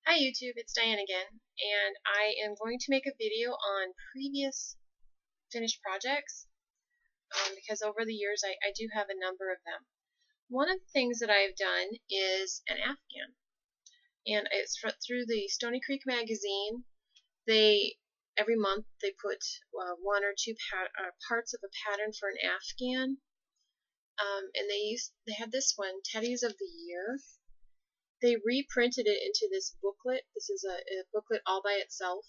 Hi YouTube, it's Diane again, and I am going to make a video on previous finished projects because over the years I do have a number of them. One of the things that I've done is an afghan, and it's through the Stony Creek magazine. Every month they put one or two parts of a pattern for an afghan, and they had this one, Teddies of the Year. They reprinted it into this booklet. This is a booklet all by itself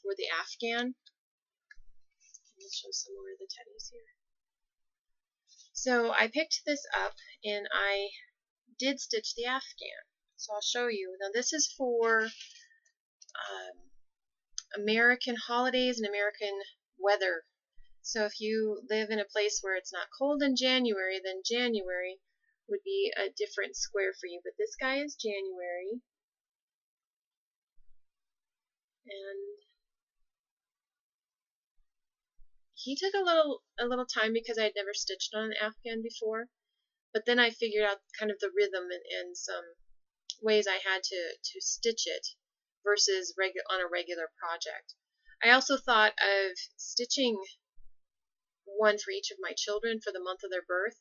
for the afghan. Let me show some more of the teddies here. So I picked this up and I did stitch the afghan. So I'll show you. Now this is for American holidays and American weather. So if you live in a place where it's not cold in January, then January would be a different square for you. But this guy is January. And he took a little time because I had never stitched on an afghan before. But then I figured out kind of the rhythm and some ways I had to stitch it versus on a regular project. I also thought of stitching one for each of my children for the month of their birth.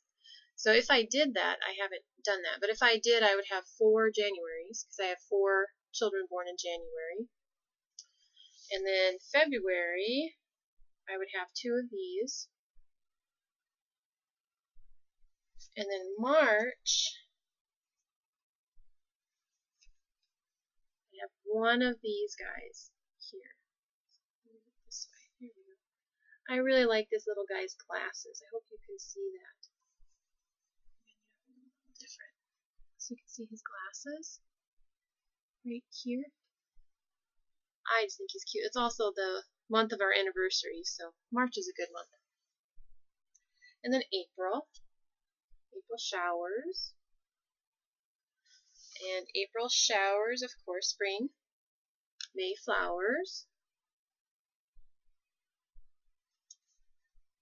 So if I did that, I haven't done that, but if I did, I would have 4 Januaries because I have 4 children born in January. And then February, I would have 2 of these. And then March, I have 1 of these guys here. This way. Here we go. I really like this little guy's glasses. I hope you can see that. Different. So you can see his glasses right here. I just think he's cute. It's also the month of our anniversary, so March is a good month. And then April showers. And April showers, of course, spring. May flowers.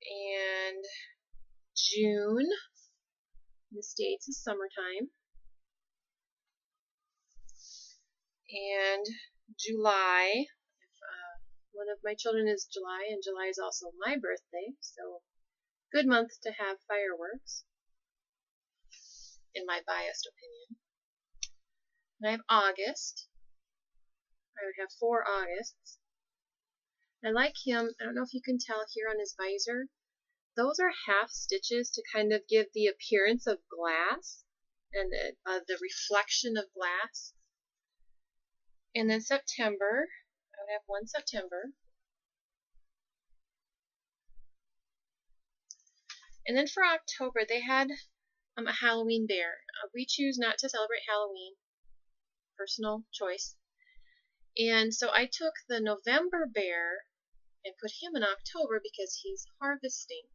And June, in the States, is summertime. And July, one of my children is July, and July is also my birthday, so good month to have fireworks, in my biased opinion. And I have August. I would have 4 Augusts. I like him. I don't know if you can tell here on his visor. Those are half stitches to kind of give the appearance of glass and the reflection of glass. And then September, I would have 1 September. And then for October, they had a Halloween bear. We choose not to celebrate Halloween. Personal choice. And so I took the November bear and put him in October because he's harvesting.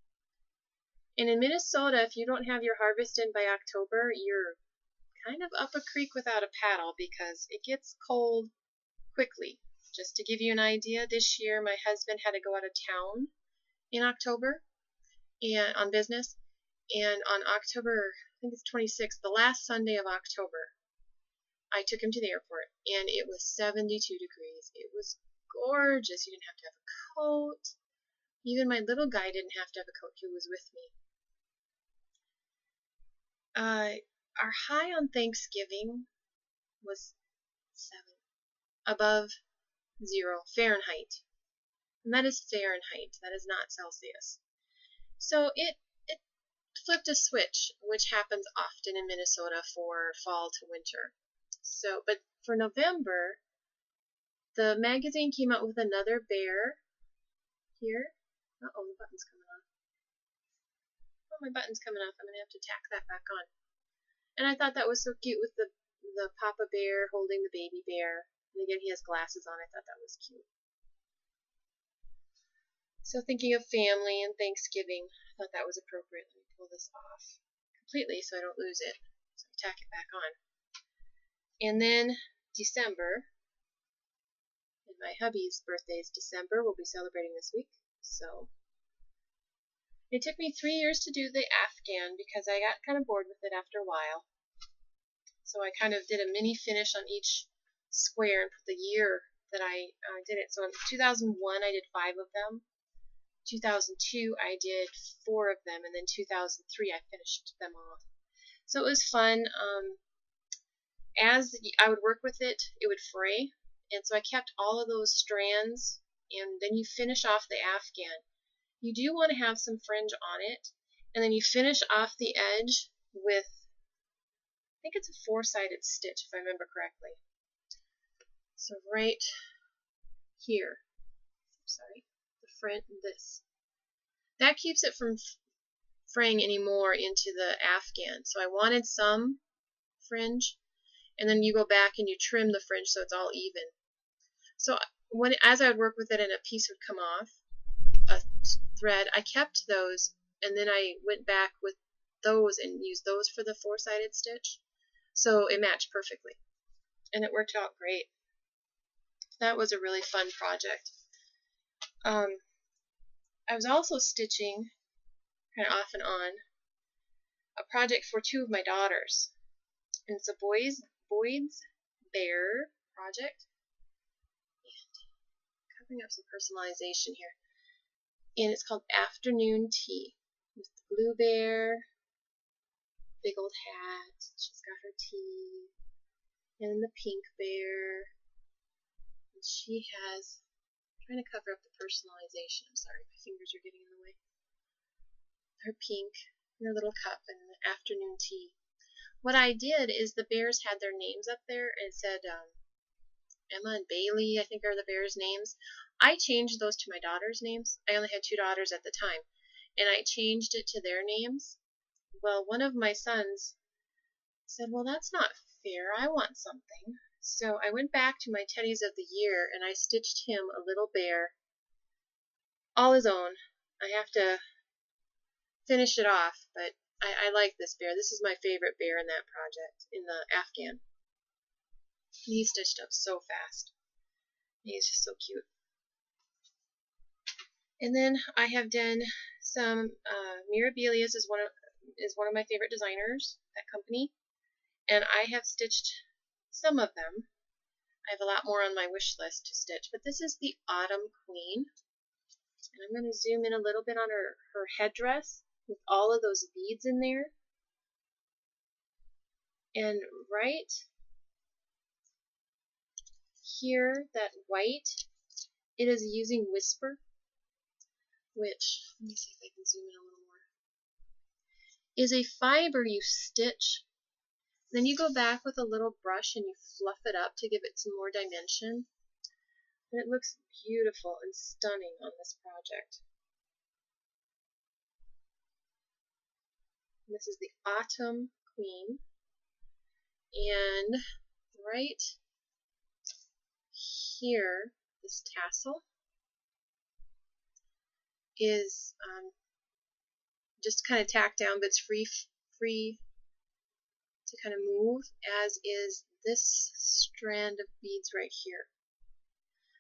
And in Minnesota, if you don't have your harvest in by October, you're kind of up a creek without a paddle because it gets cold quickly. Just to give you an idea, this year my husband had to go out of town in October and on business, and on October, I think it's 26th, the last Sunday of October, I took him to the airport and it was 72 degrees. It was gorgeous. You didn't have to have a coat. Even my little guy didn't have to have a coat. He was with me. Our high on Thanksgiving was 7, above 0 Fahrenheit, and that is Fahrenheit. That is not Celsius. So it flipped a switch, which happens often in Minnesota for fall to winter. So, but for November, the magazine came out with another bear here. Uh-oh, the button's coming off. Oh, my button's coming off. I'm going to have to tack that back on. And I thought that was so cute with the Papa Bear holding the baby bear. And again, he has glasses on. I thought that was cute. So thinking of family and Thanksgiving, I thought that was appropriate. Let me pull this off completely so I don't lose it. So I tack it back on. And then December, and my hubby's birthday is December. We'll be celebrating this week. So it took me 3 years to do the afghan because I got kind of bored with it after a while. So I kind of did a mini finish on each square and put the year that I did it. So in 2001 I did 5 of them. 2002 I did 4 of them, and then 2003 I finished them off. So it was fun. As I would work with it, it would fray, and so I kept all of those strands, and then you finish off the afghan. You do want to have some fringe on it, and then you finish off the edge with, I think it's a 4-sided stitch if I remember correctly. So right here, sorry, the front, this. That keeps it from fraying anymore into the afghan. So I wanted some fringe, and then you go back and you trim the fringe so it's all even. So as I would work with it and a piece would come off, a thread, I kept those, and then I went back with those and used those for the 4-sided stitch. So it matched perfectly, and it worked out great. That was a really fun project. I was also stitching, kind of off and on, a project for 2 of my daughters. And it's a Boyd's Bear project. And covering up some personalization here. And it's called Afternoon Tea. With the blue bear, big old hat, she's got her tea, and the pink bear. And she has, I'm trying to cover up the personalization, I'm sorry, my fingers are getting in the way. Her pink, and her little cup, and the afternoon tea. What I did is the bears had their names up there, and it said Emma and Bailey, I think are the bears' names. I changed those to my daughter's names. I only had 2 daughters at the time, and I changed it to their names. Well, one of my sons said, well, that's not fair. I want something. So I went back to my Teddies of the Year, and I stitched him a little bear, all his own. I have to finish it off, but I like this bear. This is my favorite bear in that project, in the afghan. He stitched up so fast. He's just so cute. And then I have done some Mirabilias is one of my favorite designers, that company, and I have stitched some of them. I have a lot more on my wish list to stitch, but this is the Autumn Queen, and I'm going to zoom in a little bit on her headdress with all of those beads in there. And right here, that white, it is using Whisper, which, let me see if I can zoom in a little more, is a fiber you stitch. Then you go back with a little brush and you fluff it up to give it some more dimension. And it looks beautiful and stunning on this project. And this is the Autumn Queen. And right here, this tassel is just kind of tacked down, but it's free to kind of move, as is this strand of beads right here.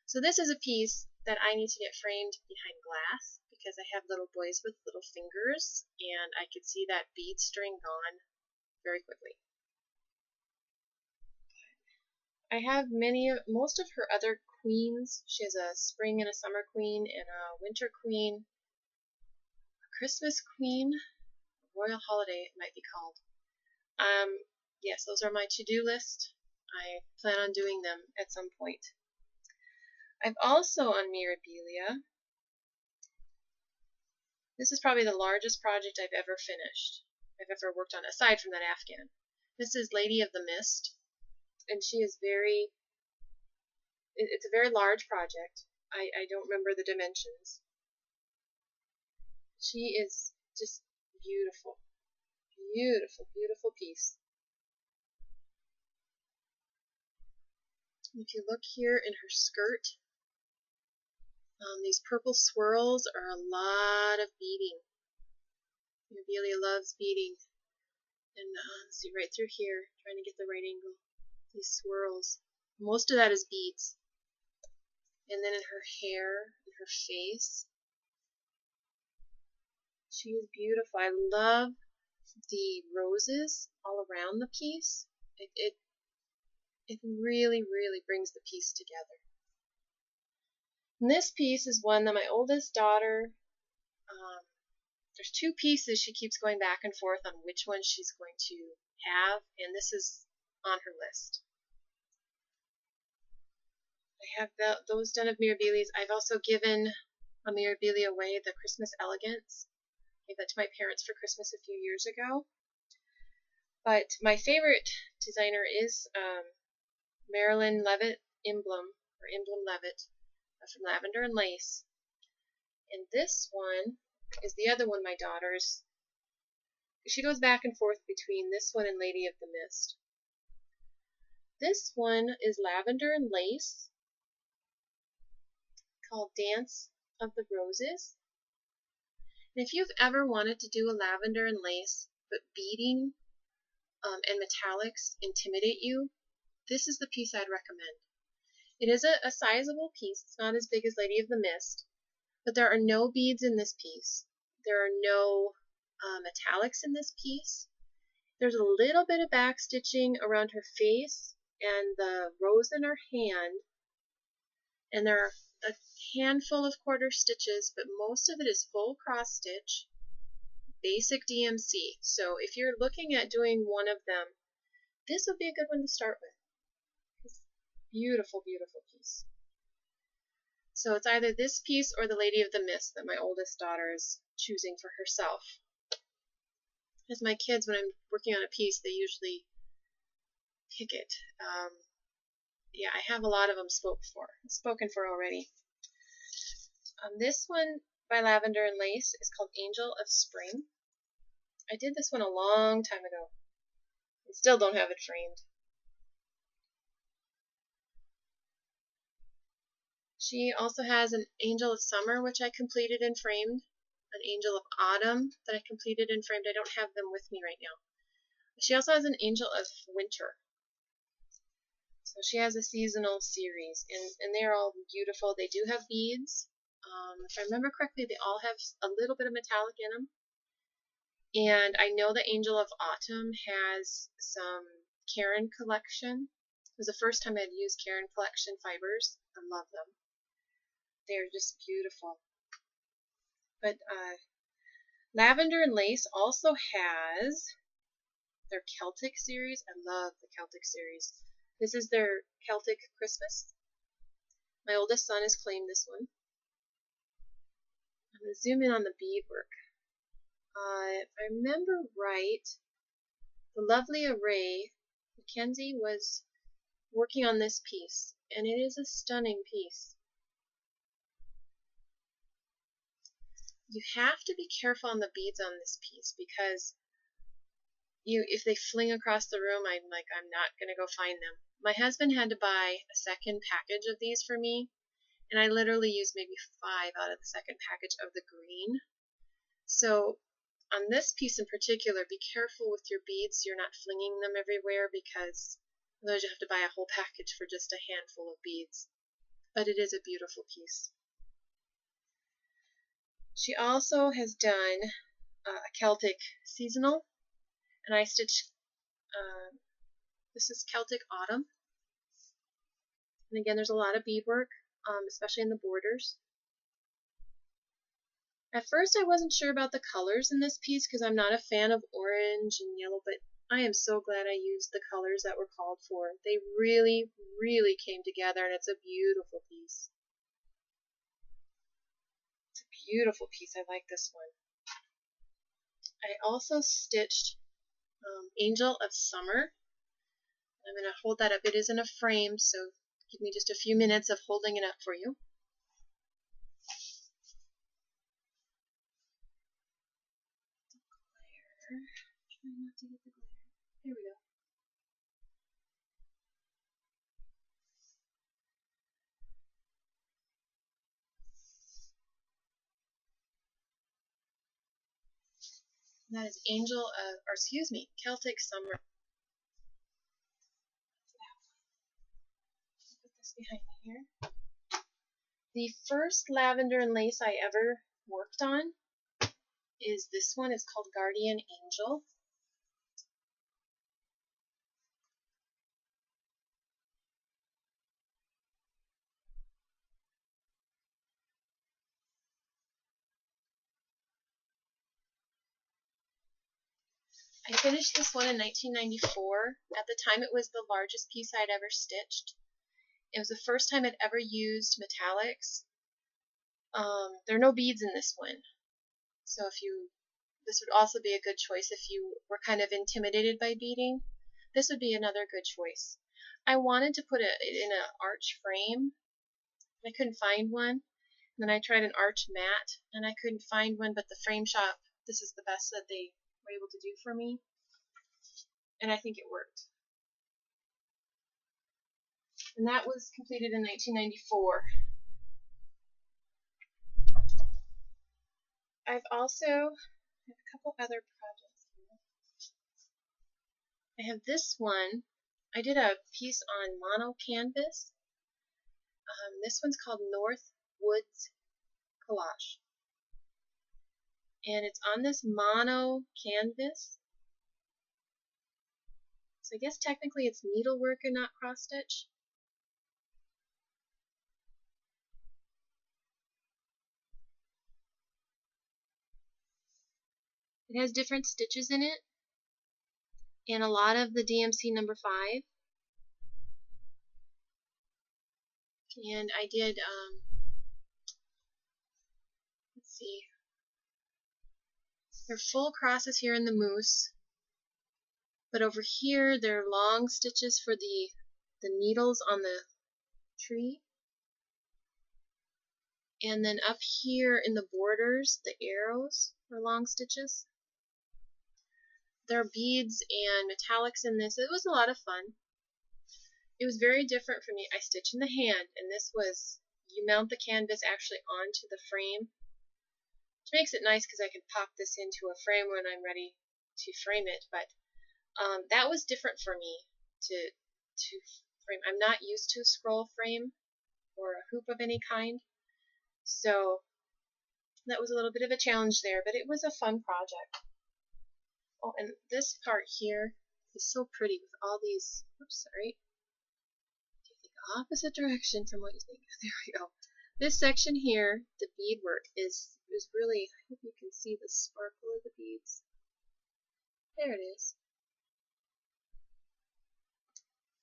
So this is a piece that I need to get framed behind glass because I have little boys with little fingers, and I could see that bead string gone very quickly. I have most of her other queens. She has a spring and a summer queen and a winter queen, a Christmas queen, a royal holiday it might be called. Yes, those are my to-do list. I plan on doing them at some point. I've also on Mirabilia, this is probably the largest project I've ever finished, I've ever worked on, aside from that afghan. This is Lady of the Mist, and she is it's a very large project. I don't remember the dimensions. She is just beautiful. Beautiful, beautiful piece. If you look here in her skirt, these purple swirls are a lot of beading. Mirabilia loves beading. And let's see, right through here, trying to get the right angle. These swirls. Most of that is beads. And then in her hair, in her face. She is beautiful. I love the roses all around the piece. It really, really brings the piece together. And this piece is one that my oldest daughter, there's two pieces she keeps going back and forth on which one she's going to have, and this is on her list. I have those done of Mirabilias. I've also given a Mirabilia away, the Christmas Elegance. I gave that to my parents for Christmas a few years ago. But my favorite designer is Marilyn Levitt Emblem, or Emblem Levitt, from Lavender and Lace. And this one is the other one my daughter's. She goes back and forth between this one and Lady of the Mist. This one is Lavender and Lace, called Dance of the Roses. And if you've ever wanted to do a lavender and lace, but beading and metallics intimidate you, this is the piece I'd recommend. It is a sizable piece. It's not as big as Lady of the Mist, but there are no beads in this piece. There are no metallics in this piece. There's a little bit of back stitching around her face and the rose in her hand, and there are a handful of quarter stitches, but most of it is full cross stitch, basic DMC. So if you're looking at doing one of them, this would be a good one to start with. It's a beautiful, beautiful piece. So it's either this piece or the Lady of the Mist that my oldest daughter is choosing for herself. As my kids, when I'm working on a piece, they usually pick it. Yeah, I have a lot of them spoken for already. This one by Lavender and Lace is called Angel of Spring. I did this one a long time ago. I still don't have it framed. She also has an Angel of Summer, which I completed and framed. An Angel of Autumn that I completed and framed. I don't have them with me right now. She also has an Angel of Winter. So she has a seasonal series, and they're all beautiful. They do have beads. If I remember correctly, they all have a little bit of metallic in them. And I know the Angel of Autumn has some Perin collection. It was the first time I'd used Perin collection fibers. I love them. They're just beautiful. But Lavender and Lace also has their Celtic series. I love the Celtic series. This is their Celtic Christmas. My oldest son has claimed this one. I'm going to zoom in on the beadwork. If I remember right, the lovely Array, Mackenzie, was working on this piece, and it is a stunning piece. You have to be careful on the beads on this piece because if they fling across the room, I'm not going to go find them. My husband had to buy a second package of these for me, and I literally used maybe 5 out of the second package of the green. So on this piece in particular, be careful with your beads. You're not flinging them everywhere because otherwise you have to buy a whole package for just a handful of beads. But it is a beautiful piece. She also has done a Celtic seasonal, and I stitched, this is Celtic Autumn. And again, there's a lot of beadwork, especially in the borders. At first I wasn't sure about the colors in this piece because I'm not a fan of orange and yellow, but I am so glad I used the colors that were called for. They really, really came together, and it's a beautiful piece. It's a beautiful piece. I like this one. I also stitched Angel of Summer. I'm going to hold that up. It is in a frame, so give me just a few minutes of holding it up for you. Try not to get the glare. Here we go. And that is Celtic Summer. Put this behind me here. The first Lavender and Lace I ever worked on is this one. It's called Guardian Angel. I finished this one in 1994. At the time, it was the largest piece I'd ever stitched. It was the first time I'd ever used metallics. There are no beads in this one, so this would also be a good choice if you were kind of intimidated by beading. This would be another good choice. I wanted to put it in an arch frame. I couldn't find one. And then I tried an arch mat, and I couldn't find one, but the frame shop, this is the best that they were able to do for me. And I think it worked. And that was completed in 1994. I've also have a couple other projects here. I have this one. I did a piece on mono canvas. This one's called North Woods Collage. And it's on this mono canvas. So I guess technically it's needlework and not cross stitch. It has different stitches in it, and a lot of the DMC number 5. And I did, let's see, there are full crosses here in the moose, but over here there are long stitches for the needles on the tree. And then up here in the borders, the arrows are long stitches. There are beads and metallics in this. It was a lot of fun. It was very different for me. I stitch in the hand, and this was, you mount the canvas actually onto the frame, which makes it nice because I can pop this into a frame when I'm ready to frame it. But that was different for me to frame. I'm not used to a scroll frame or a hoop of any kind, so that was a little bit of a challenge there, but it was a fun project. Oh, and this part here is so pretty with all these, oops, sorry, take the opposite direction from what you think. There we go. This section here, the beadwork, is really, I hope you can see the sparkle of the beads. There it is.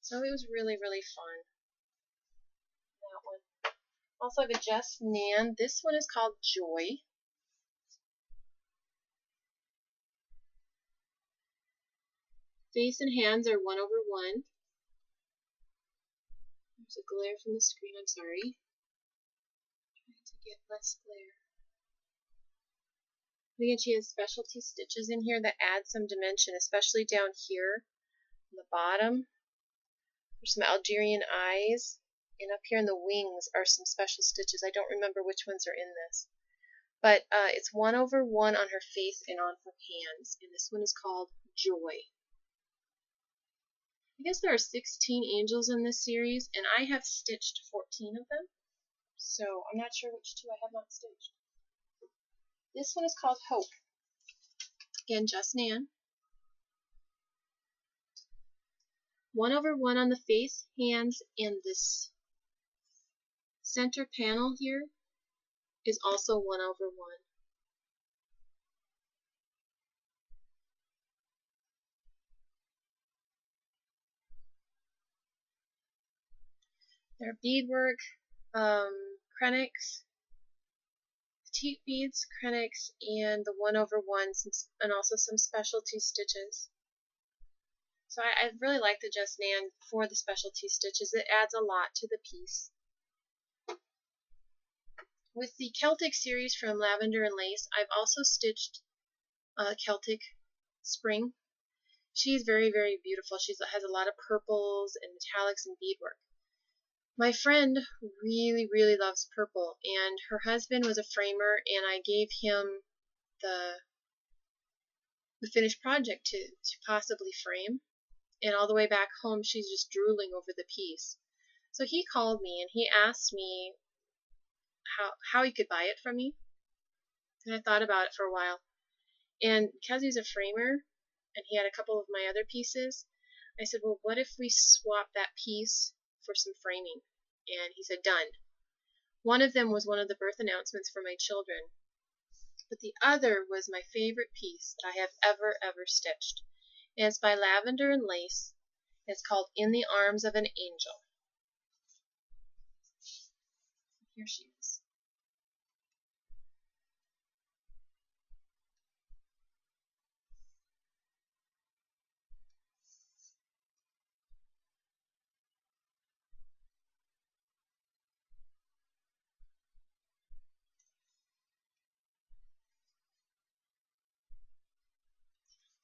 So it was really, really fun. That one. Also I have a Just Nan. This one is called Joy. Face and hands are 1/1. There's a glare from the screen, I'm sorry. Trying to get less glare. Again, she has specialty stitches in here that add some dimension, especially down here on the bottom. There's some Algerian eyes, and up here in the wings are some special stitches. I don't remember which ones are in this. But it's 1/1 on her face and on her hands, and this one is called Joy. I guess there are 16 angels in this series, and I have stitched 14 of them, so I'm not sure which 2 I have not stitched. This one is called Hope. Again, Just Nan. 1/1 on the face, hands, and this center panel here is also 1/1. They're beadwork, Krennics, petite beads, Krennics, and the 1/1, and also some specialty stitches. So I really like the Just Nan for the specialty stitches. It adds a lot to the piece. With the Celtic series from Lavender and Lace, I've also stitched Celtic Spring. She's very, very beautiful. She has a lot of purples and metallics and beadwork. My friend really, really loves purple, and her husband was a framer, and I gave him the finished project to possibly frame. And all the way back home, she's just drooling over the piece. So he called me, and he asked me how he could buy it from me. And I thought about it for a while. And because he's a framer, and he had a couple of my other pieces, I said, well, what if we swap that piece for some framing? And he said, done. One of them was one of the birth announcements for my children, but the other was my favorite piece that I have ever stitched. And it's by Lavender and Lace. It's called In the Arms of an Angel. Here she is.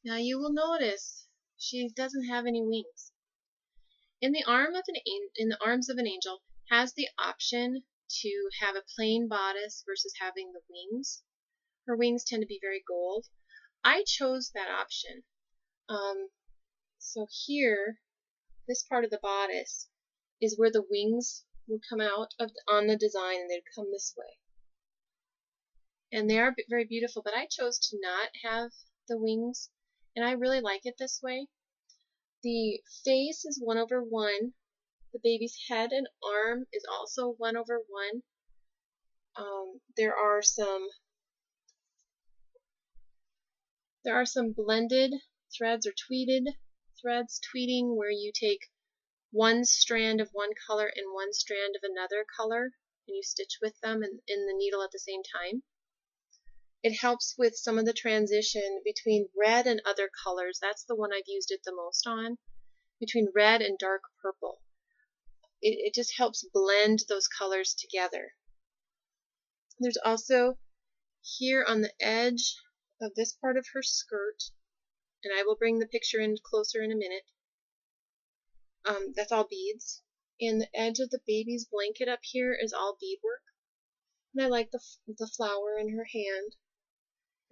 Now you will notice she doesn't have any wings. In the Arms of an Angel has the option to have a plain bodice versus having the wings. Her wings tend to be very gold. I chose that option. So here, this part of the bodice is where the wings would come out on the design, and they'd come this way. And they are very beautiful, but I chose to not have the wings, and I really like it this way. The face is 1/1. The baby's head and arm is also 1/1. There are some blended threads or tweeted threads, tweeting, where you take one strand of one color and one strand of another color, and you stitch with them in the needle at the same time. It helps with some of the transition between red and other colors. That's the one I've used it the most on, between red and dark purple. It just helps blend those colors together. There's also here on the edge of this part of her skirt, and I will bring the picture in closer in a minute, that's all beads. And the edge of the baby's blanket up here is all beadwork. And I like the flower in her hand.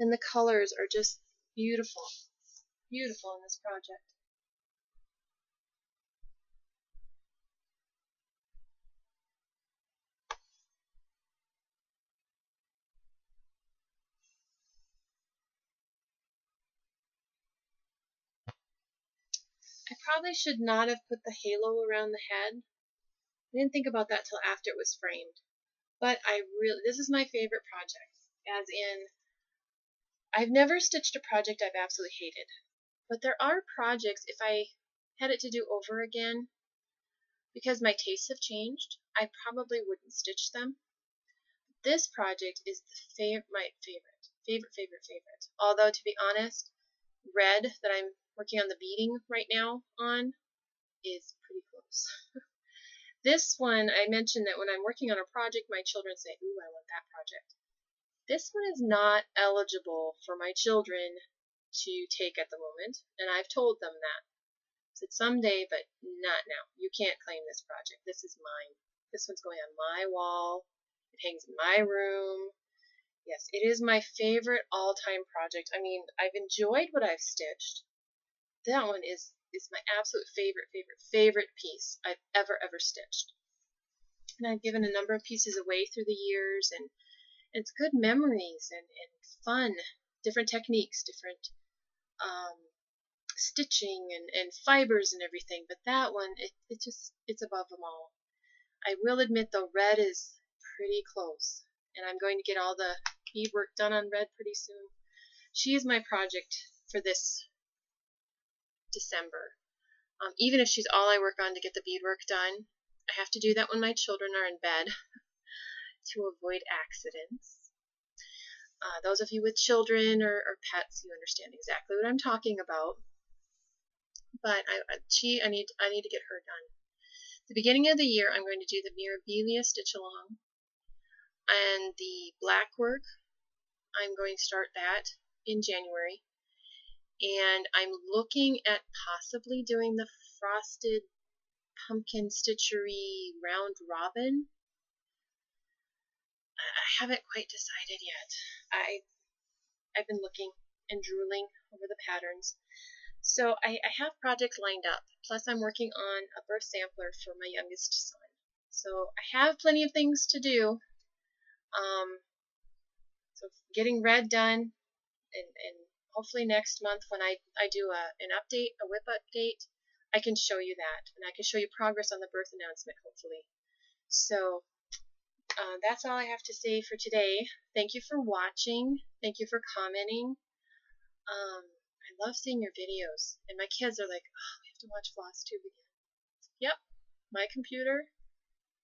And the colors are just beautiful. Beautiful in this project. I probably should not have put the halo around the head. I didn't think about that till after it was framed. But this is my favorite project. As in, I've never stitched a project I've absolutely hated. But there are projects, if I had it to do over again, because my tastes have changed, I probably wouldn't stitch them. This project is my favorite. Although, to be honest, red that I'm working on the beading right now on is pretty close. This one, I mentioned that when I'm working on a project, my children say, ooh, I want that project. This one is not eligible for my children to take at the moment, and I've told them that. I said someday, but not now. You can't claim this project. This is mine. This one's going on my wall. It hangs in my room. Yes, it is my favorite all-time project. I mean, I've enjoyed what I've stitched. That one is my absolute favorite piece I've ever stitched. And I've given a number of pieces away through the years, and it's good memories and fun, different techniques, different stitching and fibers and everything. But that one, it's above them all. I will admit, though, red is pretty close, and I'm going to get all the beadwork done on red pretty soon. She is my project for this December. Even if she's all I work on to get the beadwork done, I have to do that when my children are in bed to avoid accidents. Those of you with children or pets, you understand exactly what I'm talking about. But I need to get her done. The beginning of the year, I'm going to do the Mirabilia stitch along, and the black work, I'm going to start that in January. And I'm looking at possibly doing the frosted pumpkin stitchery round robin. I haven't quite decided yet. I've been looking and drooling over the patterns. So I have projects lined up. Plus I'm working on a birth sampler for my youngest son. So I have plenty of things to do. So getting red done, and hopefully next month when I do an update, a whip update, I can show you that, and I can show you progress on the birth announcement, hopefully. So that's all I have to say for today. Thank you for watching. Thank you for commenting. I I love seeing your videos. And my kids are like, oh, we have to watch floss tube again. Yep, my computer,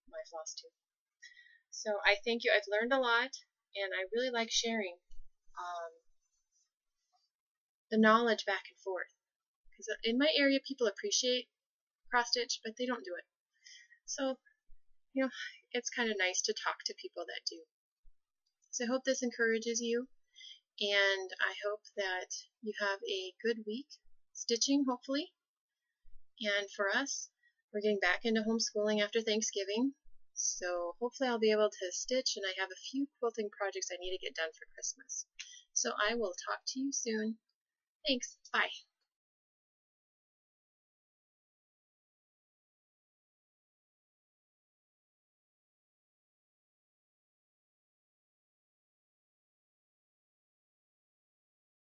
my floss tube. So I thank you. I've learned a lot, and I really like sharing the knowledge back and forth. Because in my area, people appreciate cross stitch, but they don't do it. So, it's kind of nice to talk to people that do. So I hope this encourages you, and I hope that you have a good week stitching, hopefully. And for us, we're getting back into homeschooling after Thanksgiving, so hopefully I'll be able to stitch, and I have a few quilting projects I need to get done for Christmas. So I will talk to you soon. Thanks. Bye.